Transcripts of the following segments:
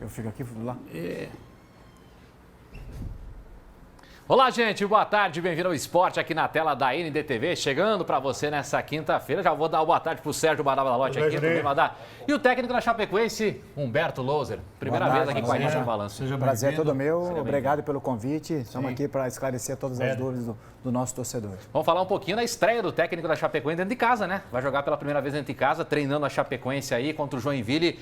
Eu fico aqui lá. Olá, gente, boa tarde, bem-vindo ao Esporte aqui na tela da NDTV, chegando para você nessa quinta-feira. Já vou dar uma boa tarde para o Sérgio Badalalotti aqui, tudo bem, Badá? E o técnico da Chapecoense, Humberto Louser, primeira vez aqui com a gente no Balanço. Prazer é todo meu, obrigado pelo convite, estamos aqui para esclarecer todas as dúvidas do nosso torcedor. Vamos falar um pouquinho da estreia do técnico da Chapecoense dentro de casa, né? Vai jogar pela primeira vez dentro de casa, treinando a Chapecoense aí contra o Joinville.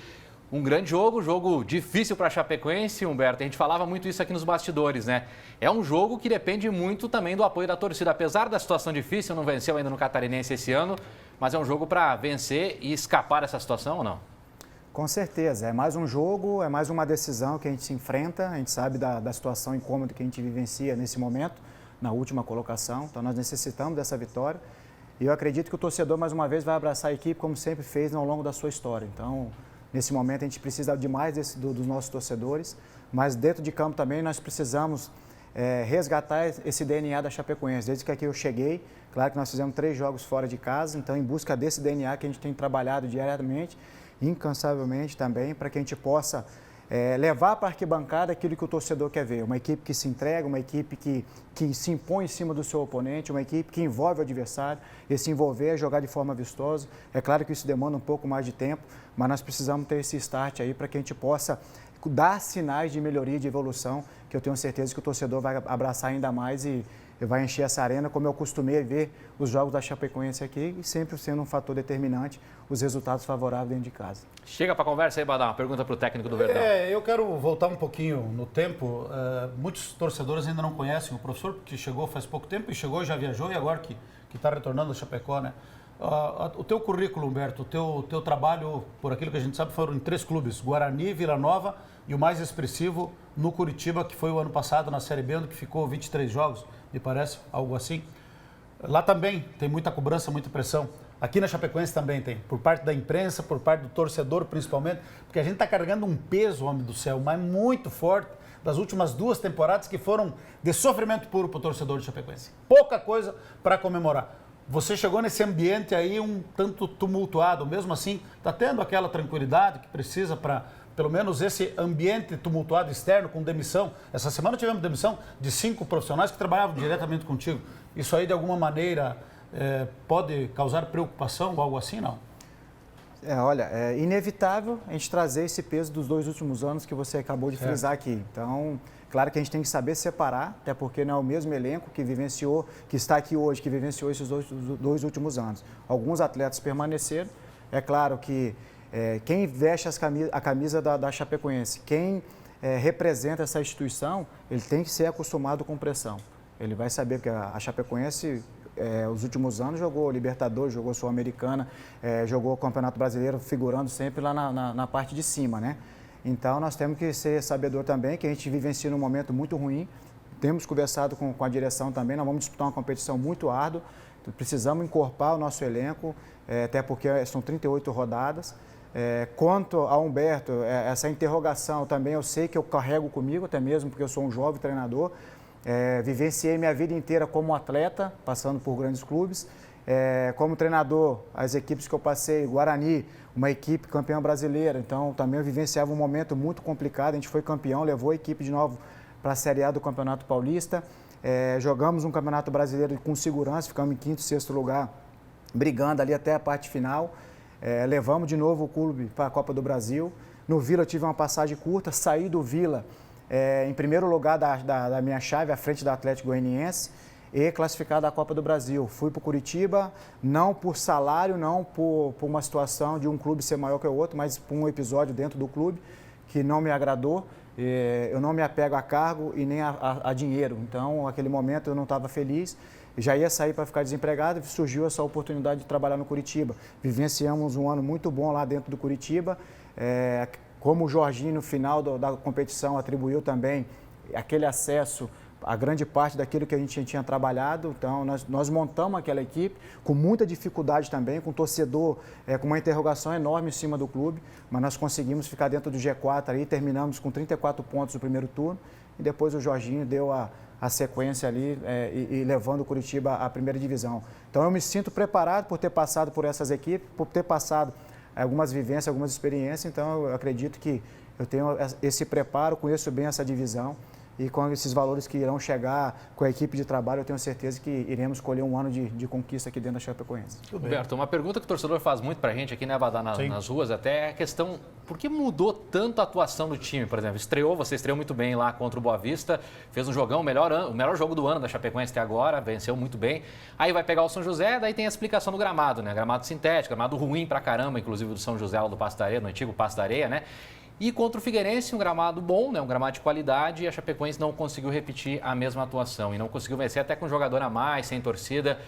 Um grande jogo difícil para a Chapecoense, Humberto. A gente falava muito isso aqui nos bastidores, né? É um jogo que depende muito também do apoio da torcida. Apesar da situação difícil, não venceu ainda no Catarinense esse ano, mas é um jogo para vencer e escapar dessa situação ou não? Com certeza, é mais um jogo, é mais uma decisão que a gente se enfrenta, a gente sabe da situação incômoda que a gente vivencia nesse momento, na última colocação, então nós necessitamos dessa vitória e eu acredito que o torcedor mais uma vez vai abraçar a equipe como sempre fez ao longo da sua história, então nesse momento a gente precisa demais dos nossos torcedores, mas dentro de campo também nós precisamos resgatar esse DNA da Chapecoense. Desde que aqui eu cheguei, claro que nós fizemos 3 jogos fora de casa, então em busca desse DNA que a gente tem trabalhado diariamente, incansavelmente também, para que a gente possa levar para a arquibancada aquilo que o torcedor quer ver. Uma equipe que se entrega, uma equipe que se impõe em cima do seu oponente, uma equipe que envolve o adversário, e se envolver, jogar de forma vistosa. É claro que isso demanda um pouco mais de tempo, mas nós precisamos ter esse start aí para que a gente possa dar sinais de melhoria e de evolução, que eu tenho certeza que o torcedor vai abraçar ainda mais e vai encher essa arena, como eu costumei ver os jogos da Chapecoense aqui, e sempre sendo um fator determinante os resultados favoráveis dentro de casa. Chega para a conversa aí, Badá, uma pergunta para o técnico do Verdão. Eu quero voltar um pouquinho no tempo. Muitos torcedores ainda não conhecem o professor, porque chegou faz pouco tempo, e chegou, já viajou, e agora que está retornando a Chapecó, né? O teu currículo, Humberto, o teu trabalho, por aquilo que a gente sabe, foram em 3 clubes, Guarani, Vila Nova e o mais expressivo no Curitiba, que foi o ano passado na Série B, onde que ficou 23 jogos, me parece, algo assim. Lá também tem muita cobrança, muita pressão. Aqui na Chapecoense também tem, por parte da imprensa, por parte do torcedor principalmente, porque a gente está carregando um peso, homem do céu, mas muito forte, das últimas 2 temporadas que foram de sofrimento puro para o torcedor de Chapecoense. Pouca coisa para comemorar. Você chegou nesse ambiente aí um tanto tumultuado, mesmo assim, está tendo aquela tranquilidade que precisa para, pelo menos, esse ambiente tumultuado externo com demissão. Essa semana tivemos demissão de 5 profissionais que trabalhavam diretamente contigo. Isso aí, de alguma maneira, pode causar preocupação ou algo assim, não? Olha, é inevitável a gente trazer esse peso dos 2 últimos anos que você acabou de frisar aqui. Então, claro que a gente tem que saber separar, até porque não é o mesmo elenco que vivenciou, que está aqui hoje, que vivenciou esses 2 últimos anos. Alguns atletas permaneceram. É claro que quem veste a camisa da Chapecoense, quem representa essa instituição, ele tem que ser acostumado com pressão. Ele vai saber que a Chapecoense, os últimos anos, jogou Libertadores, jogou Sul-Americana, jogou o Campeonato Brasileiro, figurando sempre lá na parte de cima, né? Então, nós temos que ser sabedor também que a gente vivencia num momento muito ruim. Temos conversado com a direção também, nós vamos disputar uma competição muito árdua. Precisamos encorpar o nosso elenco, até porque são 38 rodadas. Quanto a Humberto, essa interrogação também eu sei que eu carrego comigo, até mesmo porque eu sou um jovem treinador. Vivenciei minha vida inteira como atleta, passando por grandes clubes. Como treinador, as equipes que eu passei, Guarani, uma equipe campeã brasileira, então também eu vivenciava um momento muito complicado, a gente foi campeão, levou a equipe de novo para a Série A do Campeonato Paulista, jogamos um Campeonato Brasileiro com segurança, ficamos em 5º, 6º lugar, brigando ali até a parte final, levamos de novo o clube para a Copa do Brasil. No Vila eu tive uma passagem curta, saí do Vila em primeiro lugar da minha chave, à frente do Atlético Goianiense, e classificado à Copa do Brasil. Fui para o Curitiba, não por salário, não por uma situação de um clube ser maior que o outro, mas por um episódio dentro do clube que não me agradou. Eu não me apego a cargo e nem a dinheiro. Então, naquele momento eu não estava feliz, já ia sair para ficar desempregado e surgiu essa oportunidade de trabalhar no Curitiba. Vivenciamos um ano muito bom lá dentro do Curitiba. Como o Jorginho, no final da competição, atribuiu também aquele acesso a grande parte daquilo que a gente tinha trabalhado. Então, nós montamos aquela equipe com muita dificuldade também, com o torcedor com uma interrogação enorme em cima do clube, mas nós conseguimos ficar dentro do G4 aí, terminamos com 34 pontos no primeiro turno e depois o Jorginho deu a sequência ali e levando o Curitiba à primeira divisão. Então, eu me sinto preparado por ter passado por essas equipes, por ter passado algumas vivências, algumas experiências, então eu acredito que eu tenho esse preparo, conheço bem essa divisão. E com esses valores que irão chegar com a equipe de trabalho, eu tenho certeza que iremos colher um ano de conquista aqui dentro da Chapecoense. Roberto, uma pergunta que o torcedor faz muito pra gente aqui, né, Badá, nas ruas, até é a questão, por que mudou tanto a atuação do time, por exemplo? Você estreou muito bem lá contra o Boa Vista, fez um jogão, o melhor jogo do ano da Chapecoense até agora, venceu muito bem. Aí vai pegar o São José, daí tem a explicação do gramado, né? Gramado sintético, gramado ruim pra caramba, inclusive do São José, lá do Passo da Areia, no antigo Passo da Areia, né? E contra o Figueirense, um gramado bom, né? Um gramado de qualidade, e a Chapecoense não conseguiu repetir a mesma atuação e não conseguiu vencer até com um jogador a mais, sem torcida.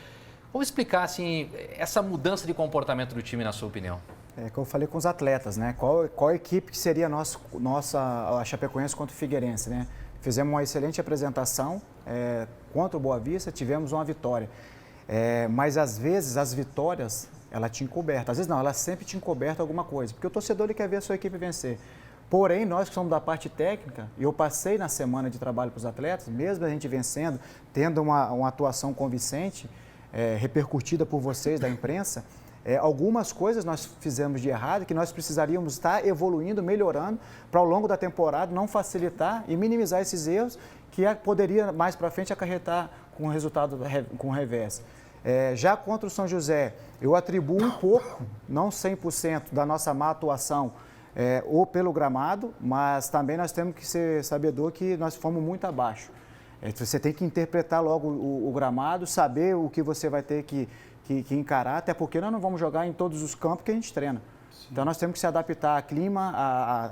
Vamos explicar, assim, essa mudança de comportamento do time, na sua opinião? É que eu falei com os atletas, né? Qual equipe que seria a Chapecoense contra o Figueirense, né? Fizemos uma excelente apresentação contra o Boa Vista, tivemos uma vitória. Mas às vezes as vitórias, ela te encoberta. Às vezes não, ela sempre te encoberta alguma coisa, porque o torcedor ele quer ver a sua equipe vencer. Porém, nós que somos da parte técnica, eu passei na semana de trabalho para os atletas, mesmo a gente vencendo, tendo uma atuação convincente, repercutida por vocês da imprensa, algumas coisas nós fizemos de errado que nós precisaríamos estar evoluindo, melhorando, para ao longo da temporada não facilitar e minimizar esses erros que poderia mais para frente acarretar com o resultado com revés. Já contra o São José, eu atribuo um pouco, não 100% da nossa má atuação ou pelo gramado, mas também nós temos que ser sabedor que nós fomos muito abaixo. Você tem que interpretar logo o gramado, saber o que você vai ter que encarar, até porque nós não vamos jogar em todos os campos que a gente treina. Sim. Então nós temos que se adaptar a clima,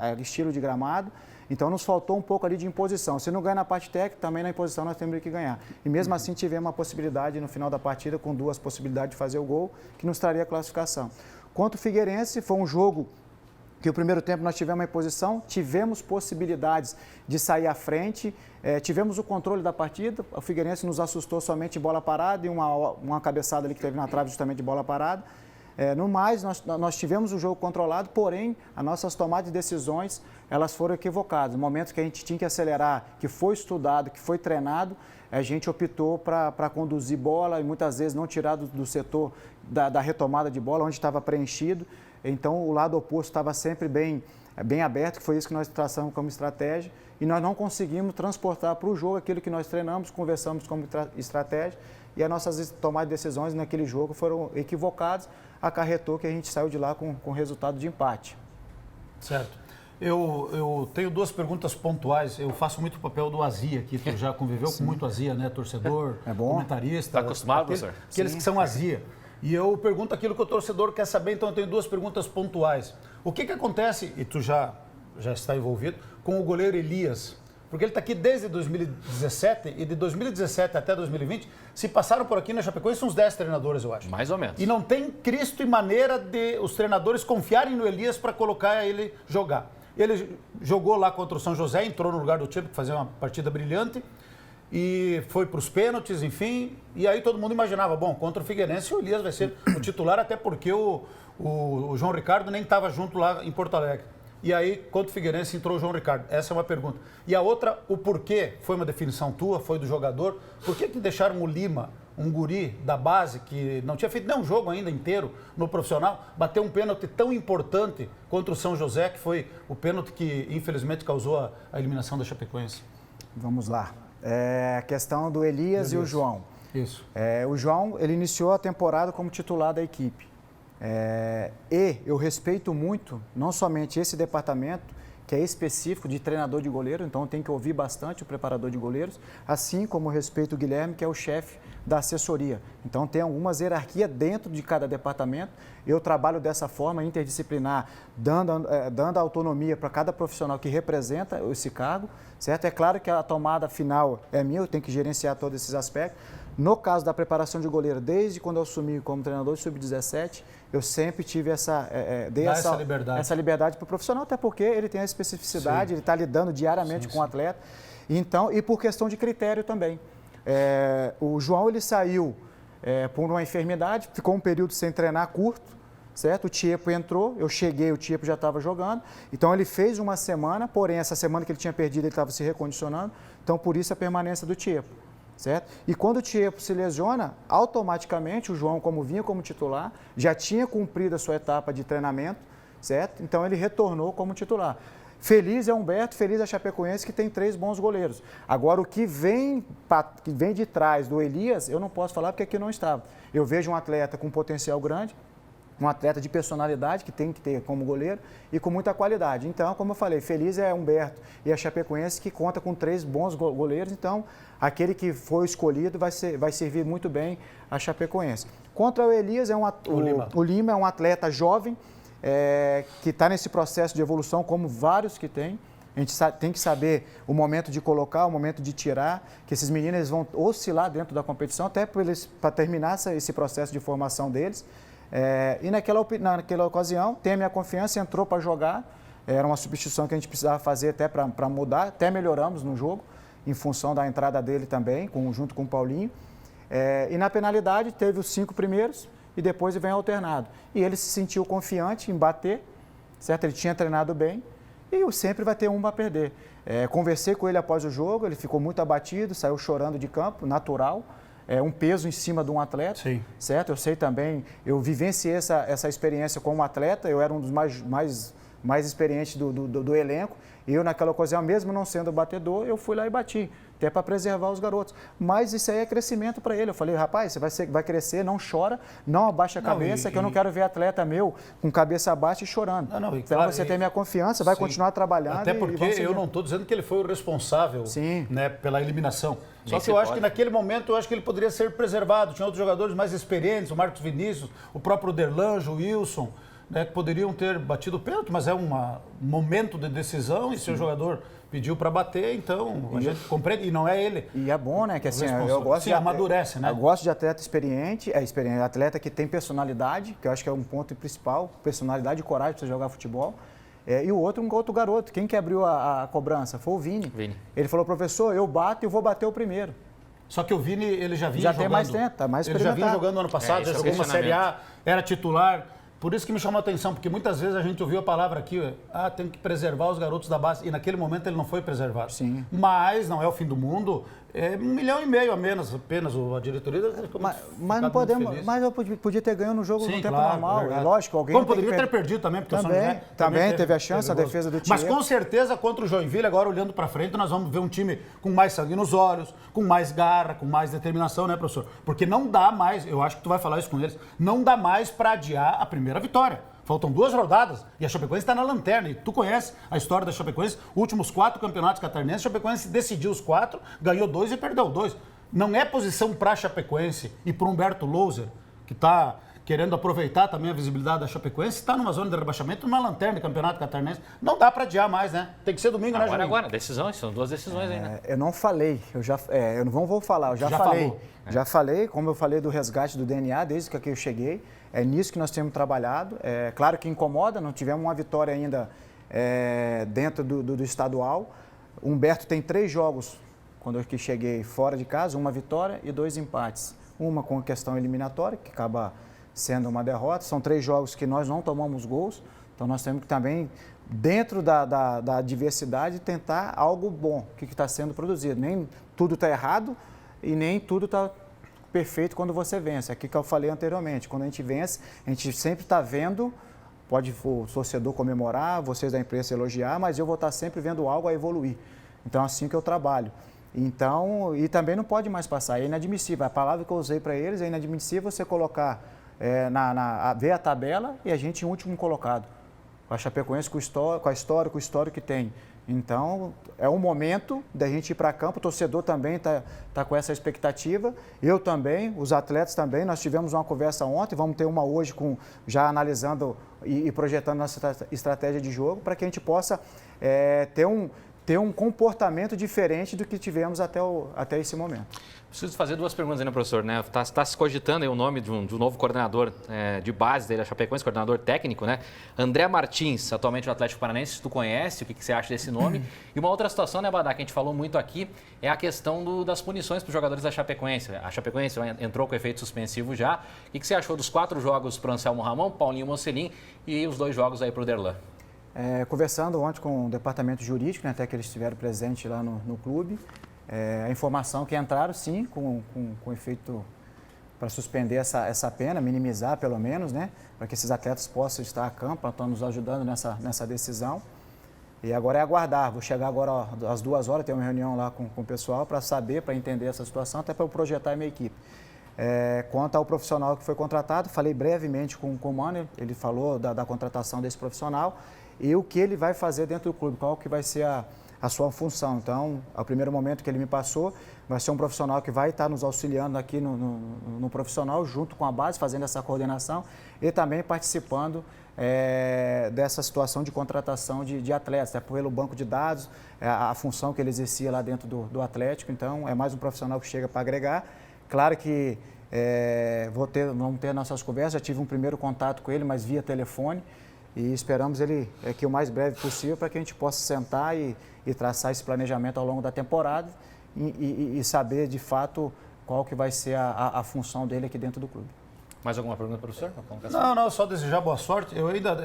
a estilo de gramado. Então nos faltou um pouco ali de imposição. Se não ganha na parte técnica, também na imposição nós temos que ganhar. E mesmo assim tivemos uma possibilidade no final da partida, com 2 possibilidades de fazer o gol, que nos traria a classificação. Contra o Figueirense, foi um jogo que o primeiro tempo nós tivemos uma imposição, tivemos possibilidades de sair à frente, tivemos o controle da partida, o Figueirense nos assustou somente em bola parada e uma cabeçada ali que teve na trave justamente de bola parada. No mais, nós tivemos o jogo controlado, porém, as nossas tomadas de decisões, elas foram equivocadas. No momento que a gente tinha que acelerar, que foi estudado, que foi treinado, a gente optou para conduzir bola e muitas vezes não tirar do setor da retomada de bola, onde estava preenchido. Então, o lado oposto estava sempre bem aberto, que foi isso que nós traçamos como estratégia, e nós não conseguimos transportar para o jogo aquilo que nós treinamos, conversamos como estratégia, e as nossas tomadas de decisões naquele jogo foram equivocadas, acarretou que a gente saiu de lá com resultado de empate. Certo. Eu tenho 2 perguntas pontuais. Eu faço muito o papel do azia aqui, tu já conviveu com muito azia, né? Torcedor, comentarista. Está acostumado, professor? Aqueles que são azia. E eu pergunto aquilo que o torcedor quer saber, então eu tenho 2 perguntas pontuais. O que acontece, e tu já está envolvido, com o goleiro Elias? Porque ele está aqui desde 2017 e de 2017 até 2020, se passaram por aqui na Chapecoense uns 10 treinadores, eu acho. Mais ou menos. E não tem Cristo e maneira de os treinadores confiarem no Elias para colocar ele jogar. Ele jogou lá contra o São José, entrou no lugar do Tchepo, que fazia uma partida brilhante, e foi para os pênaltis, enfim, e aí todo mundo imaginava, bom, contra o Figueirense o Elias vai ser o titular, até porque o João Ricardo nem estava junto lá em Porto Alegre. E aí, contra o Figueirense, entrou o João Ricardo. Essa é uma pergunta. E a outra, o porquê, foi uma definição tua, foi do jogador, por que deixaram o Lima, um guri da base, que não tinha feito nenhum jogo ainda inteiro no profissional, bater um pênalti tão importante contra o São José, que foi o pênalti que, infelizmente, causou a eliminação da Chapecoense? Vamos lá. A questão do Elias e o João. Isso. O João, ele iniciou a temporada como titular da equipe. E eu respeito muito, não somente esse departamento, que é específico de treinador de goleiro, então tem que ouvir bastante o preparador de goleiros, assim como eu respeito o Guilherme, que é o chefe da assessoria. Então tem algumas hierarquias dentro de cada departamento. Eu trabalho dessa forma, interdisciplinar, dando autonomia para cada profissional que representa esse cargo, certo? É claro que a tomada final é minha, eu tenho que gerenciar todos esses aspectos. No caso da preparação de goleiro, desde quando eu assumi como treinador de sub-17, eu sempre tive essa liberdade para o profissional, até porque ele tem a especificidade, ele está lidando diariamente com o atleta. Então, e por questão de critério também. O João, ele saiu por uma enfermidade, ficou um período sem treinar curto, certo? O Tchepo entrou, eu cheguei, o Tchepo já estava jogando, então ele fez uma semana, porém essa semana que ele tinha perdido, ele estava se recondicionando, então por isso a permanência do Tchepo. Certo? E quando o Tchepo se lesiona, automaticamente o João, como vinha como titular, já tinha cumprido a sua etapa de treinamento, certo? Então ele retornou como titular. Feliz é Humberto, feliz é Chapecoense, que tem 3 bons goleiros. Agora, o que vem de trás do Elias, eu não posso falar porque aqui não estava. Eu vejo um atleta com potencial grande, um atleta de personalidade, que tem que ter como goleiro, e com muita qualidade. Então, como eu falei, feliz é Humberto e a Chapecoense, que conta com 3 bons goleiros. Então, aquele que foi escolhido vai servir muito bem a Chapecoense. Contra o Elias, o Lima é um atleta jovem, que está nesse processo de evolução, como vários que tem. A gente tem que saber o momento de colocar, o momento de tirar, que esses meninos eles vão oscilar dentro da competição, até para terminar esse processo de formação deles. E naquela ocasião, tem a minha confiança, entrou para jogar. Era uma substituição que a gente precisava fazer até para mudar, até melhoramos no jogo, em função da entrada dele também, junto com o Paulinho. E na penalidade, teve os 5 primeiros e depois vem alternado. E ele se sentiu confiante em bater, certo? Ele tinha treinado bem e sempre vai ter um para perder. Conversei com ele após o jogo, ele ficou muito abatido, saiu chorando de campo, natural. Um peso em cima de um atleta, sim, certo? Eu sei também, eu vivenciei essa experiência como atleta, eu era um dos mais experientes do elenco, e eu naquela ocasião, mesmo não sendo batedor, eu fui lá e bati, até para preservar os garotos. Mas isso aí é crescimento para ele. Eu falei, rapaz, você vai crescer, não chora, não abaixa a cabeça, que eu não quero ver atleta meu com cabeça baixa e chorando. Então claro, você tem minha confiança, vai continuar trabalhando. Até porque eu não estou dizendo que ele foi o responsável, né, pela eliminação. Só que eu acho que naquele momento, eu acho que ele poderia ser preservado. Tinha outros jogadores mais experientes, o Marcos Vinícius, o próprio Derlanjo, o Wilson, né, que poderiam ter batido o pênalti, mas é um momento de decisão e se o jogador pediu para bater, então a gente compreende, e não é ele. E é bom, né, que assim, eu gosto amadurece, né? Eu gosto de atleta experiente, atleta que tem personalidade, que eu acho que é um ponto principal, personalidade e coragem para você jogar futebol. E o outro garoto. Quem que abriu a cobrança? Foi o Vini. Ele falou, professor, eu bato e vou bater o primeiro. Só que o Vini, ele já vinha jogando. Tem mais tempo, tá mais experimentado. Ele já vinha jogando no ano passado, já jogou uma Série A, era titular. Por isso que me chamou a atenção, porque muitas vezes a gente ouviu a palavra aqui, tem que preservar os garotos da base. E naquele momento ele não foi preservado. Sim. Mas não é o fim do mundo. É 1,5 milhão a menos, apenas a diretoria. Mas não podemos. Mas eu podia ter ganho no jogo no tempo normal. Verdade. Lógico, alguém. Como poderia ter perdido também, porque também teve a chance, a defesa do time. Mas com certeza contra o Joinville, agora olhando para frente, nós vamos ver um time com mais sangue nos olhos, com mais garra, com mais determinação, né, professor? Porque não dá mais, eu acho que tu vai falar isso com eles, não dá mais para adiar a primeira vitória. Faltam 2 rodadas e a Chapecoense está na lanterna. E tu conhece a história da Chapecoense, últimos 4 campeonatos catarinenses, a Chapecoense decidiu os 4, ganhou 2 e perdeu 2. Não é posição para a Chapecoense e para o Humberto Louser, que está querendo aproveitar também a visibilidade da Chapecoense, está numa zona de rebaixamento, numa lanterna de campeonato catarinense. Não dá para adiar mais, né? Tem que ser domingo, né, Juninho? Agora, decisões, são 2 decisões aí, né? Eu não falei, eu não vou falar, eu já falei. Falou. Já falei, como eu falei do resgate do DNA, desde que aqui eu cheguei. É nisso que nós temos trabalhado. Claro que incomoda, não tivemos uma vitória ainda dentro do estadual. O Humberto tem 3 jogos, quando eu aqui cheguei, fora de casa, 1 vitória e 2 empates. Uma com questão eliminatória, que acaba sendo uma derrota. São 3 jogos que nós não tomamos gols. Então nós temos que também, dentro da adversidade, tentar algo bom, que está sendo produzido. Nem tudo está errado e nem tudo está perfeito quando você vence. Aqui que eu falei anteriormente, quando a gente vence, a gente sempre está vendo, pode o torcedor comemorar, vocês da imprensa elogiar, mas eu vou estar sempre vendo algo a evoluir. Então, assim que eu trabalho. Então, e também não pode mais passar, é inadmissível. A palavra que eu usei para eles é inadmissível você colocar, ver a tabela e a gente em último colocado. A Chapecoense com a história que tem. Então, é um momento da gente ir para campo, o torcedor também está com essa expectativa, eu também, os atletas também. Nós tivemos uma conversa ontem, vamos ter uma hoje já analisando e projetando nossa estratégia de jogo para que a gente possa ter um comportamento diferente do que tivemos até esse momento. Preciso fazer 2 perguntas ainda, professor. Está se cogitando aí o nome de um novo coordenador de base da Chapecoense, coordenador técnico, né? André Martins, atualmente no Atlético Paranaense. Tu conhece, o que você acha desse nome? E uma outra situação, né, Badá, que a gente falou muito aqui, é a questão das punições para os jogadores da Chapecoense. A Chapecoense entrou com efeito suspensivo já. O que você achou dos 4 jogos para o Anselmo Ramon, Paulinho Mocelin e os 2 jogos aí para o Derlan? Conversando ontem com o departamento jurídico, né, até que eles estiveram presentes lá no clube, a informação que entraram, sim, com efeito para suspender essa pena, minimizar pelo menos, né, para que esses atletas possam estar a campo, estão nos ajudando nessa decisão. E agora é aguardar. Vou chegar agora ó, às 2 horas, tenho uma reunião lá com o pessoal para saber, para entender essa situação, até para eu projetar a minha equipe. Quanto ao profissional que foi contratado, falei brevemente com o Mano, ele falou da contratação desse profissional e o que ele vai fazer dentro do clube, qual que vai ser a sua função. Então, ao primeiro momento que ele me passou, vai ser um profissional que vai estar nos auxiliando aqui no profissional, junto com a base, fazendo essa coordenação e também participando dessa situação de contratação de atletas, pelo banco de dados, a função que ele exercia lá dentro do Atlético. Então, é mais um profissional que chega para agregar. Claro que vamos ter nossas conversas, já tive um primeiro contato com ele, mas via telefone, e esperamos ele aqui o mais breve possível para que a gente possa sentar e traçar esse planejamento ao longo da temporada e saber de fato qual que vai ser a função dele aqui dentro do clube. Mais alguma pergunta, professor? Não, só desejar boa sorte.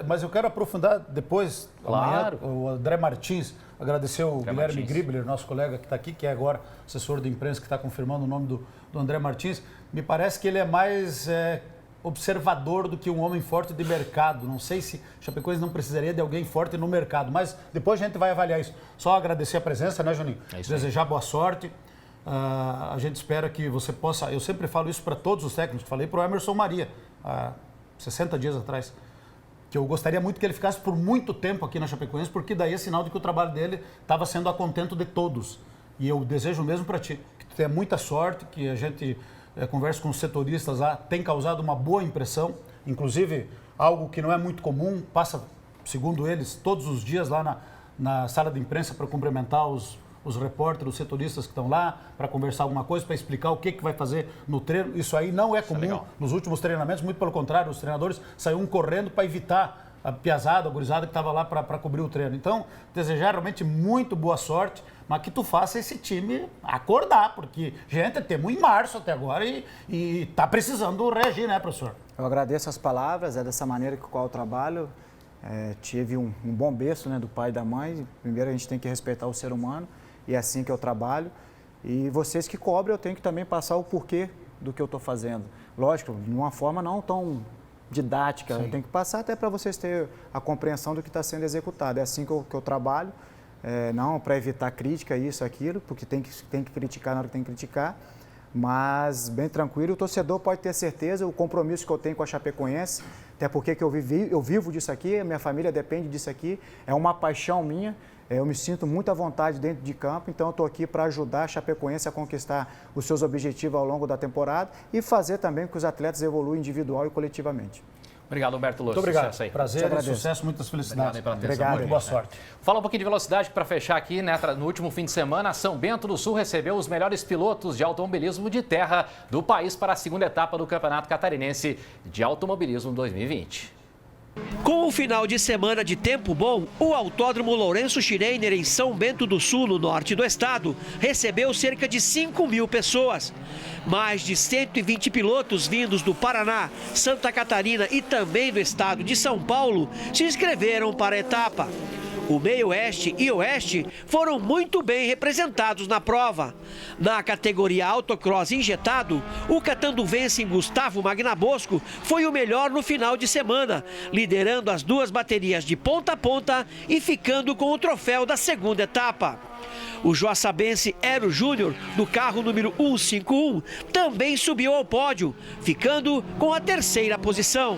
Mas eu quero aprofundar depois, claro. Amanhã, o André Martins, agradecer o Guilherme Gribler, nosso colega que está aqui, que é agora assessor de imprensa, que está confirmando o nome do André Martins. Me parece que ele é mais observador do que um homem forte de mercado. Não sei se Chapecoense não precisaria de alguém forte no mercado, mas depois a gente vai avaliar isso. Só agradecer a presença, né, Juninho? Desejar boa sorte. A gente espera que você possa... Eu sempre falo isso para todos os técnicos. Falei para o Emerson Maria, há 60 dias atrás, que eu gostaria muito que ele ficasse por muito tempo aqui na Chapecoense, porque daí é sinal de que o trabalho dele estava sendo a contento de todos. E eu desejo o mesmo para ti, que tu tenha muita sorte, que a gente converse com os setoristas lá, tem causado uma boa impressão, inclusive algo que não é muito comum, passa, segundo eles, todos os dias lá na sala de imprensa para cumprimentar os repórteres, os setoristas que estão lá, para conversar alguma coisa, para explicar o que vai fazer no treino. Isso aí não é comum nos últimos treinamentos, muito pelo contrário, os treinadores saíram correndo para evitar a piazada, a gurizada que estava lá para cobrir o treino. Então, desejar realmente muito boa sorte, mas que tu faça esse time acordar, porque, gente, temos em março até agora e está precisando reagir, né, professor? Eu agradeço as palavras, é dessa maneira com a qual eu trabalho. Tive um bom berço, né, do pai e da mãe. Primeiro a gente tem que respeitar o ser humano e é assim que eu trabalho. E vocês que cobram, eu tenho que também passar o porquê do que eu estou fazendo. Lógico, de uma forma não tão didática, eu tenho que passar até para vocês terem a compreensão do que está sendo executado. É assim que eu trabalho, não para evitar crítica, isso, aquilo, porque tem que criticar na hora que tem que criticar. Mas bem tranquilo, o torcedor pode ter certeza, o compromisso que eu tenho com a Chapecoense, até porque eu vivo disso aqui, a minha família depende disso aqui, é uma paixão minha, eu me sinto muito à vontade dentro de campo, então eu estou aqui para ajudar a Chapecoense a conquistar os seus objetivos ao longo da temporada e fazer também com que os atletas evoluam individual e coletivamente. Obrigado, Humberto Lúcio. Muito obrigado. Sucesso aí. Prazer, sucesso, muitas felicidades. Obrigado. Muito boa sorte. Fala um pouquinho de velocidade para fechar aqui, né? No último fim de semana, São Bento do Sul recebeu os melhores pilotos de automobilismo de terra do país para a segunda etapa do Campeonato Catarinense de Automobilismo 2020. Com o final de semana de tempo bom, o Autódromo Lourenço Schreiner, em São Bento do Sul, no norte do estado, recebeu cerca de 5.000 pessoas. Mais de 120 pilotos vindos do Paraná, Santa Catarina e também do estado de São Paulo se inscreveram para a etapa. O meio-oeste e oeste foram muito bem representados na prova. Na categoria autocross injetado, o catanduvense Gustavo Magnabosco foi o melhor no final de semana, liderando as duas baterias de ponta a ponta e ficando com o troféu da segunda etapa. O joaçabense Ero Júnior, do carro número 151, também subiu ao pódio, ficando com a terceira posição.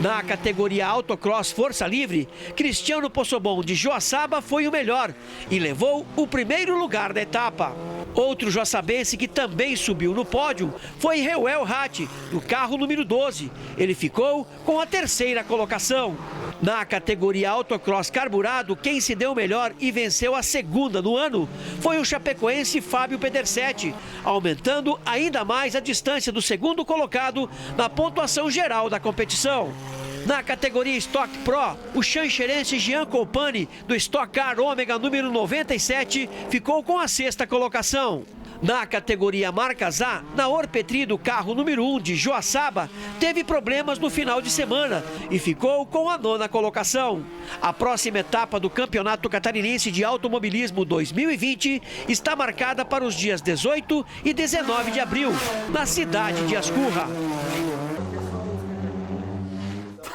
Na categoria autocross força livre, Cristiano Possobon de Joaçaba foi o melhor e levou o primeiro lugar da etapa. Outro joaçabense que também subiu no pódio foi Reuel Ratti, do carro número 12. Ele ficou com a terceira colocação. Na categoria autocross carburado, quem se deu melhor e venceu a segunda no ano foi o chapecoense Fábio Pedersetti, aumentando ainda mais a distância do segundo colocado na pontuação geral da competição. Na categoria Stock Pro, o xanxerense Jean Colpani, do Stock Car Ômega número 97, ficou com a sexta colocação. Na categoria Marcas A, Naor Petri, do carro número 1 de Joaçaba, teve problemas no final de semana e ficou com a nona colocação. A próxima etapa do Campeonato Catarinense de Automobilismo 2020 está marcada para os dias 18 e 19 de abril, na cidade de Ascurra.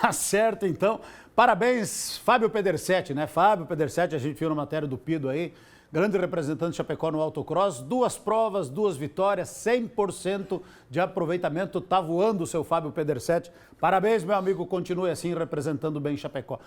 Tá certo, então. Parabéns, Fábio Pedersetti, né? Fábio Pedersetti, a gente viu na matéria do Pido aí, grande representante de Chapecó no autocross, 2 provas, 2 vitórias, 100% de aproveitamento, tá voando o seu Fábio Pedersetti. Parabéns, meu amigo, continue assim representando bem Chapecó.